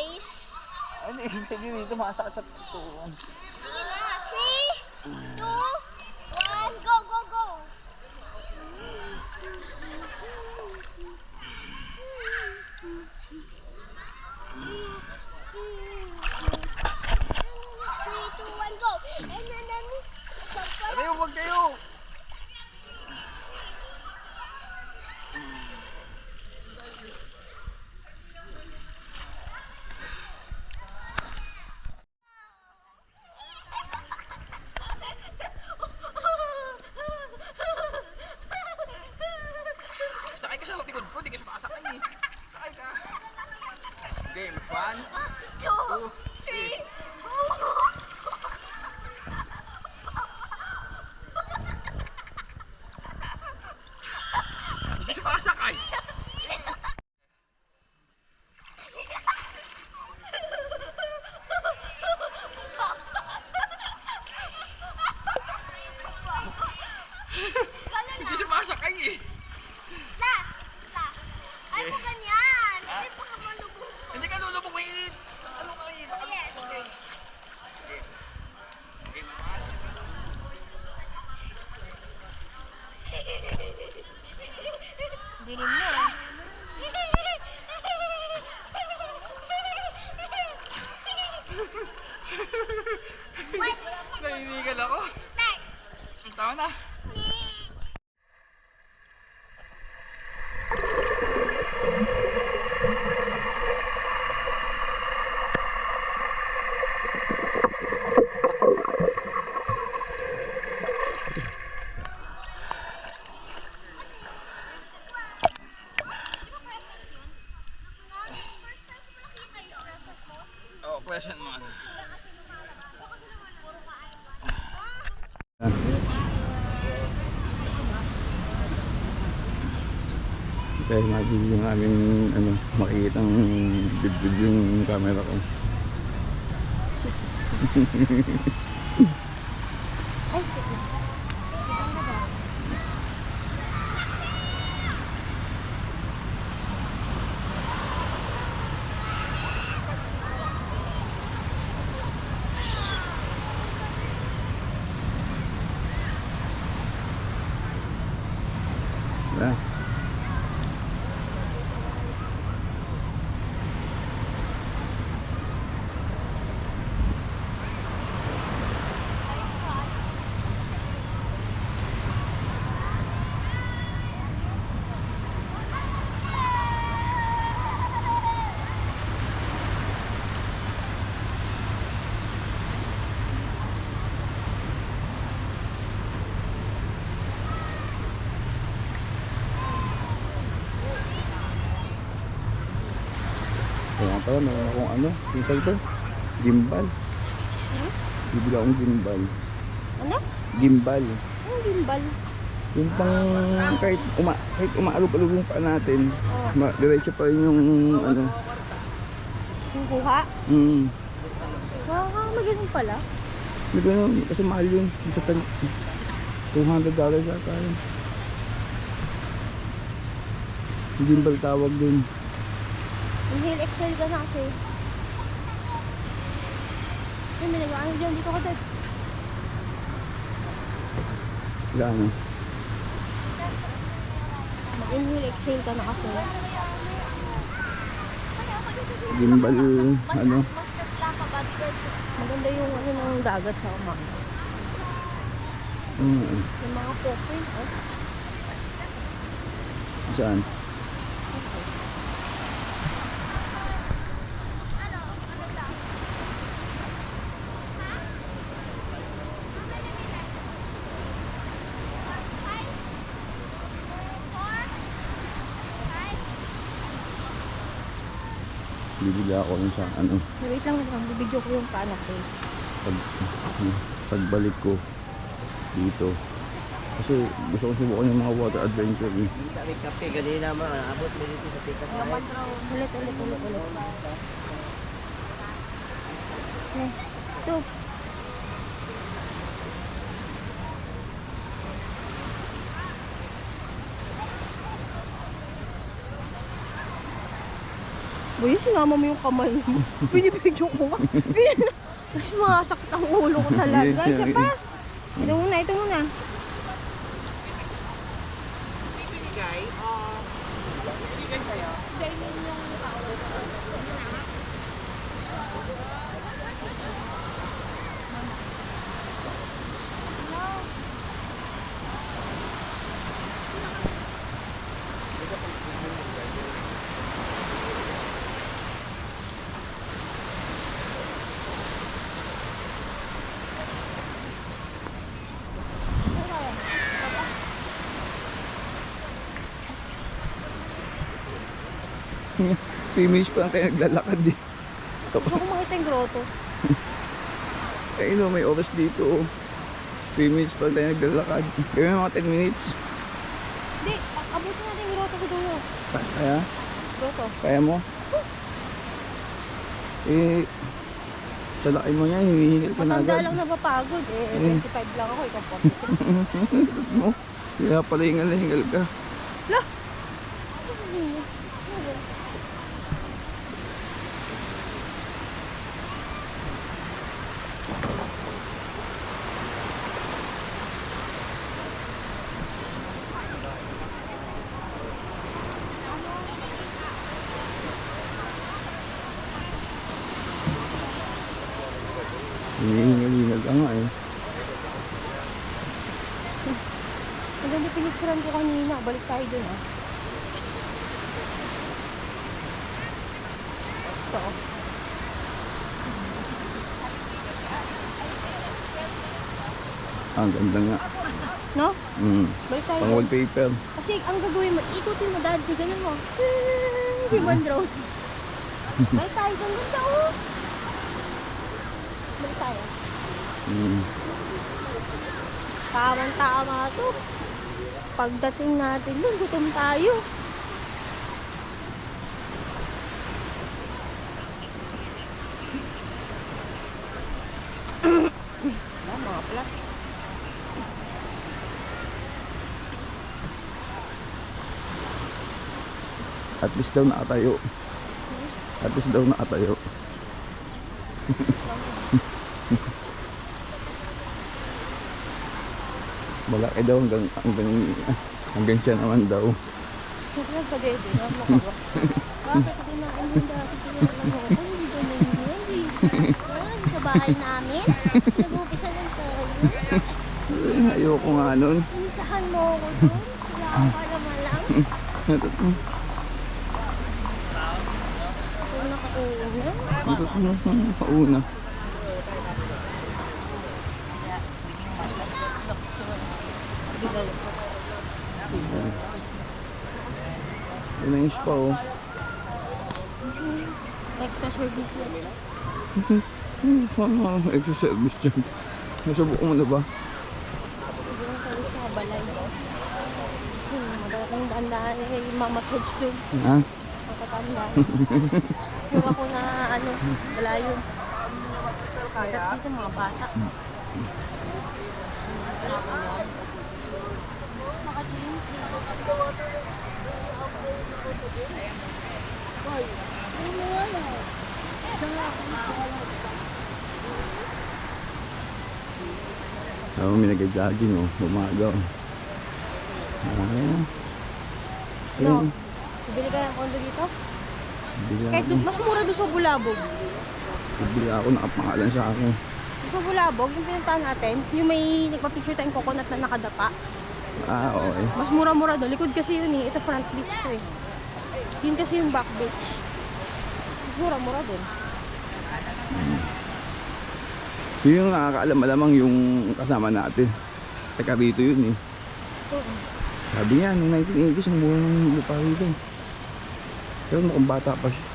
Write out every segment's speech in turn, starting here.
face. Hindi, hindi dito masakit sa tutuan. Sige na. 3, 2, 1, go, go, go. 3, 2, 1, go. And then, Kayo, wag kayo! Sakay ka sa likod ko, di ka sumakasakay eh. Sakay ka. Game, 1, 2, 3. Hindi sumakasakay. Hindi sumasakay eh. Ay, kung ganyan. Hindi pa ka malubog. Hindi ka lulubog eh. Ano ka eh? Oh, yes. Okay. Game 1. Dilim na. Nahinigal ako. Start. Ang tawa na. Oh, question mo. Dahil magiging namin makikita ang bidbid yung camera ko. Yeah. Kaya pala, meron akong kita ito, gimbal. Bibila akong gimbal. Ano? Gimbal. Ano gimbal? Yung pang kahit umaalog-alog yung paa natin, diretso pa rin yung Yung kuha? Magaling pala. Hindi ko kasi mahal yun. Sa $200 yata yun. Gimbal tawag dun. Inhale, exhale ka na kasi. Ay, may nag-ano dyan. Dito ka dad. Gano? Mag-inhale, exhale ka na kasi. Gimbal, Maganda yung ng dagat sa umaga. Yung mga poke. Saan? Bibili ako ng sa Wait lang, bibidyo ko yung paano ko. Pagbalik ko dito. Kasi gusto ko subukan yung mga water adventure eh. May kape, ganina mga abot mo dito sa pikas na rin. Ulit. Ito. Boy, sinama mo yung kamay mo. Binibidyo ko nga. Ay, masakit ang ulo ko talaga. Isa pa. Ito muna, ito muna. Ibigay, ibigay sa'yo. Finish pa lang tayo naglalakad eh. Gusto ko makita yung grotto. Kaya no, may oras dito oh. 3 minutes pa lang tayo naglalakad. Kaya mga 10 minutes. Hindi, abutin natin yung grotto ko dulo. Kaya? Grotto. Kaya mo? Eh, sa laki mo niya, hinihingal ka na Matanda agad. lang napapagod eh. 25 lang ako, ikaw 43. mo? Kaya pala hingal na hingal ka. Lah! Hinihingal ka nga eh. Ang ganda pinicturan ko kanina. Balik tayo dun ah. Ito. Ang ganda nga. No? Balik tayo Pang dun. wallpaper. Kasi ang gagawin mo, ikutin mo dahil di ganun mo. Human drone. Balik tayo dun. Ganda oh. Balik tayo. Tama to. Pagdating natin dun, gutom tayo. Mga pala. At least daw nakatayo. At least daw nakatayo. Malaki daw hanggang siya naman daw. Sobrang kadede. Bakit kumain yung dati ko yung ano? Ay, hindi ganun yun. Sa bahay namin. Nag-upisa lang tayo. Ayoko nga nun. Inisahan mo ako doon. Wala akong kalaman lang. Kung nakauuna. Pauna. Yun ang ispa oh. Extra service yan. Extra service dyan. Nasubukan mo na ba? Hindi lang tayo sa balay. Madalang daan-daan eh, mamassage doon. Ha? Matatanda. Yung ako na ano, wala yun. Kaya dito mga bata. Oo, may nag-jogging oh. Umaga oh. No. Bibili ka ng kondo dito? Kahit mas mura doon sa Bulabog. Bibili ako, nakapangalan sa akin. Sa Bulabog, yung pinuntahan natin, yung may nagpa-picture tayong coconut na nakadapa. Ah, okay. Mas mura-mura doon. Likod kasi yun eh. Ito front beach ko eh. Yun kasi yung back beach. Mas mura-mura doon. Yun yung nakakaalam-alamang yung kasama natin. Teka rito yun eh. Sabi niya, noong 1980s, ang mura ng lupa rito. Pero mukhang bata pa siya.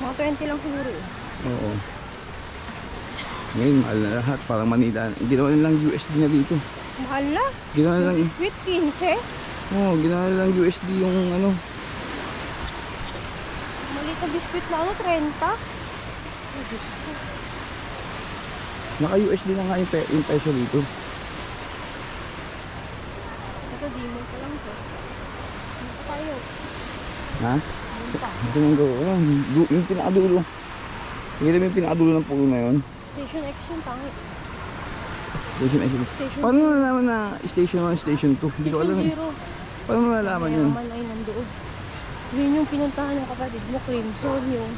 Mga 20 lang siguro eh. Oo. Ngayon, mahal na lahat. Parang Manila. Ginawa nilang USD na dito. Mahal na. Ginawa nilang, Biscuit 15. ginawa nilang USD yung ano. Maliit na biscuit na ano, 30. Naka-USD na nga yung peso dito. Ito, di mo pa lang to. Ano pa tayo? Ha? Doon pa. Ito yung go. Yung pinakadulo. Hindi mo yung pinakadulo ng puno na yun. Station X yung tangi. Station X. Station Paano mo nalaman na station 1, station 2? Hindi ko alam eh. Zero. Paano mo nalaman yun? Mayaman ay nandoon. Yun yung pinuntahan ng kapatid mo, Crimson, yung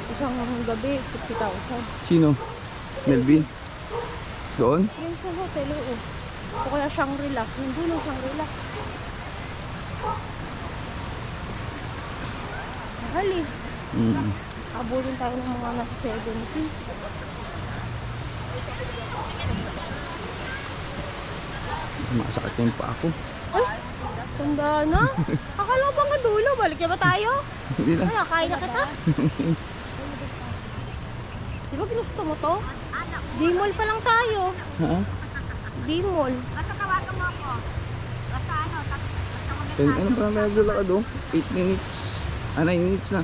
isang gabi, 50,000. Sino? Melvin? Doon? Yun sa hotel, oo. O kaya Shangri-La. Yung dulo, Shangri-La. Mahal eh. Abulin tayo ng mga nasa 70. Masakit yung pa ako. Ay! Tanda na. Akala ko bang dulo? Balik na ba tayo? Hindi na. Ay, kain na kita. Di ba ginusto mo to? D-mall pa lang tayo. Ha? D-mall. Basta tawagan mo ako. Basta ano, Ano pa lang tayo lalakad oh? 8 minutes. 9 minutes na.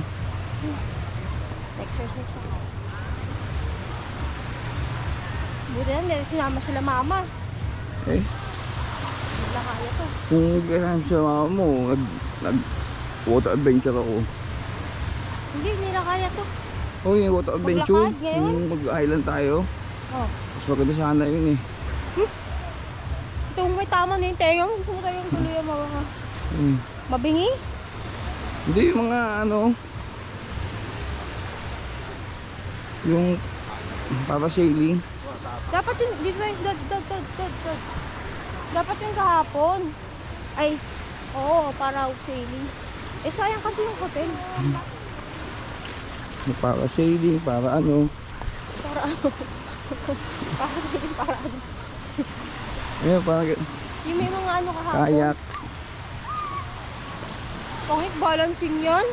Exercise ako. Buti na, hindi sinama sila mama. Eh, Hindi na kaya to. kung kasama sa mama mo, water adventure ako. Hindi na kaya to. Oh, yung water adventure. Maglakad ngayon? Yung mag-island tayo. Oh. Mas maganda sana yun eh. Itong may tama na yung tenga. Gusto mo tayong tuloy ang mga mabingi? Hindi, yung mga ano, yung parasailing. Dapat yung, dito tayo, dapat yung kahapon. Ay, oo, para sailing. Eh, sayang kasi yung hotel. Yung parasailing, para ano. Para ano? Para sailing, para ano? Ayun, parang Yung may mga ano kahapon. kayak. Pangit balancing yan.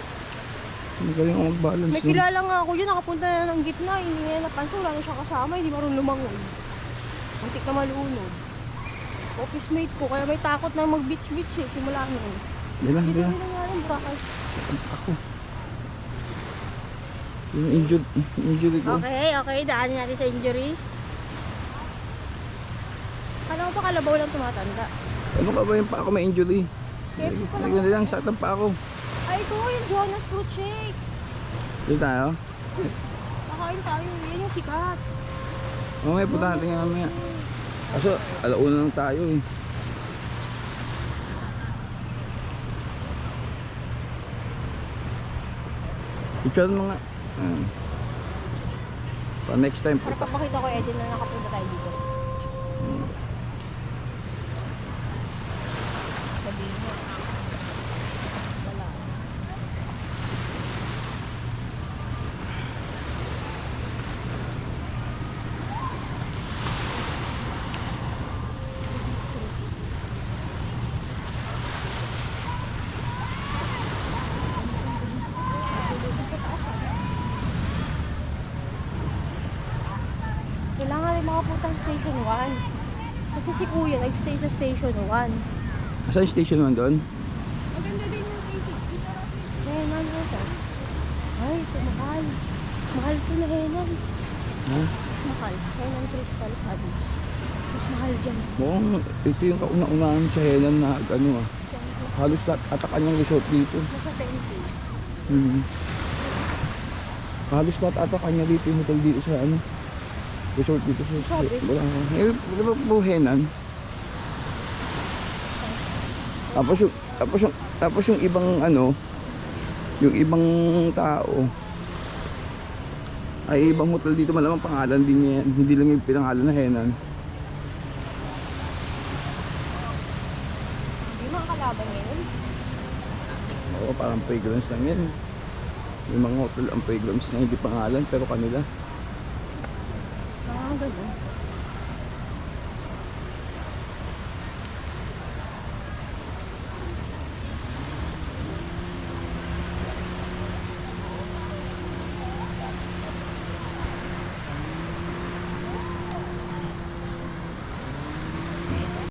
Magaling ako mag-balance. May kilala nga ako yun, nakapunta na ng gitna. Hindi niya napansin, wala na siyang kasama, hindi marunong lumangoy. Muntik na malunod. Office mate ko, kaya may takot na mag-beach-beach eh, simula nun. Hindi lang, Dito hindi lang. nila nga rin, Boracay. Ako. Yung injured ko. Okay, daanin natin sa injury. Kala ko pa kalabaw lang tumatanda. Ano ka ba yung pa ako may injury? KFC pa lang. Naganda lang, saktan pa ako. Ay, ito yung Jonas Fruit Shake. Dito tayo. Kakain tayo, yan yung sikat. Mamaya punta natin nga mamaya. Kaso, alauna lang tayo eh. Picture mo nga. Pa next time Para punta. papakita ko, Edin, na nakapunta tayo dito. Sabihin mo. Wala. Kailangan rin makapunta sa station 1. Kasi si Kuya nag-stay sa station 1. Asan yung station 1 doon? Maganda din yung station. Henan ito. Ay, ito mahal. Mahal ito na Henan. Ha? Mahal. Henan Crystal Sands. Mas mahal dyan. Mukhang ito yung kauna-unahan sa Henan na ano ah. Halos lahat ata kanyang resort dito. Nasa 10K. Halos lahat ata kanya dito yung hotel dito sa ano. Resort dito sa Sabi. wala. Eh, di ba po Henan? Tapos yung ibang ano, yung ibang tao ay ibang hotel dito, malamang pangalan din niya yan. Hindi lang yung pinangalan na Henan. Hindi mga kalaban ngayon. Oo, parang fragrance lang yan. Yung mga hotel ang fragrance na hindi pangalan pero kanila. Ah, gano'n.